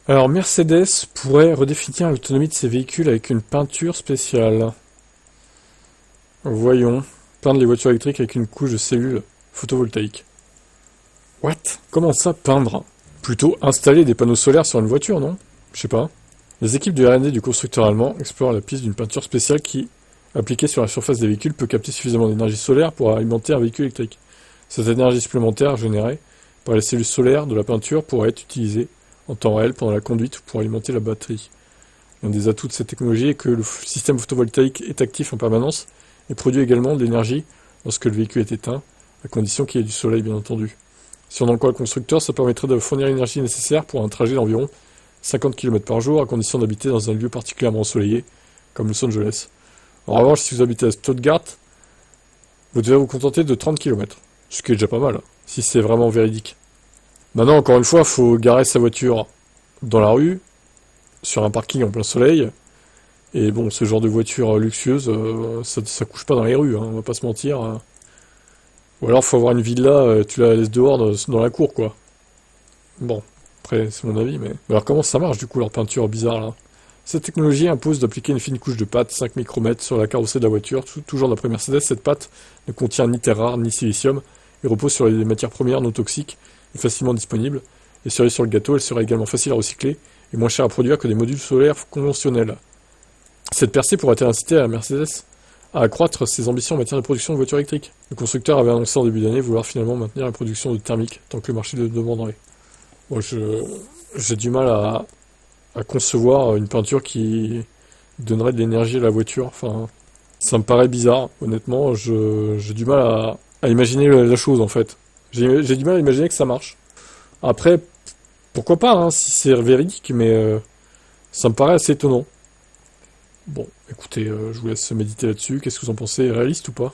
Alors, Mercedes pourrait redéfinir l'autonomie de ses véhicules avec une peinture spéciale. Voyons. Peindre les voitures électriques avec une couche de cellules photovoltaïques. What? Comment ça, peindre? Plutôt installer des panneaux solaires sur une voiture, non? Je sais pas. Les équipes de R&D du constructeur allemand explorent la piste d'une peinture spéciale qui, appliquée sur la surface des véhicules, peut capter suffisamment d'énergie solaire pour alimenter un véhicule électrique. Cette énergie supplémentaire générée par les cellules solaires de la peinture pourrait être utilisée en temps réel pendant la conduite pour alimenter la batterie. L'un des atouts de cette technologie est que le système photovoltaïque est actif en permanence et produit également de l'énergie lorsque le véhicule est éteint, à condition qu'il y ait du soleil bien entendu. Si on en croit le constructeur, ça permettrait de fournir l'énergie nécessaire pour un trajet d'environ 50 km par jour, à condition d'habiter dans un lieu particulièrement ensoleillé, comme Los Angeles. En revanche, si vous habitez à Stuttgart, vous devez vous contenter de 30 km, ce qui est déjà pas mal, si c'est vraiment véridique. Maintenant, encore une fois, il faut garer sa voiture dans la rue, sur un parking en plein soleil, et bon, ce genre de voiture luxueuse, ça couche pas dans les rues, hein, on va pas se mentir. Ou alors, faut avoir une villa, tu la laisses dehors dans la cour, quoi. Bon, après, c'est mon avis, mais... Alors, comment ça marche, du coup, leur peinture bizarre, là? Cette technologie impose d'appliquer une fine couche de pâte, 5 micromètres, sur la carrosserie de la voiture. Toujours d'après Mercedes, cette pâte ne contient ni terre rare, ni silicium, et repose sur les matières premières non toxiques et facilement disponibles. Et cerise sur le gâteau, elle serait également facile à recycler et moins chère à produire que des modules solaires conventionnels. Cette percée pourrait inciter à Mercedes à accroître ses ambitions en matière de production de voitures électriques. Le constructeur avait annoncé en début d'année vouloir finalement maintenir la production de thermique tant que le marché le demanderait. Moi, j'ai du mal à concevoir une peinture qui donnerait de l'énergie à la voiture. Enfin, ça me paraît bizarre, honnêtement. J'ai du mal à imaginer la chose, en fait. J'ai du mal à imaginer que ça marche. Après, pourquoi pas, hein, si c'est véridique, mais ça me paraît assez étonnant. Bon, écoutez, je vous laisse méditer là-dessus. Qu'est-ce que vous en pensez? Réaliste ou pas?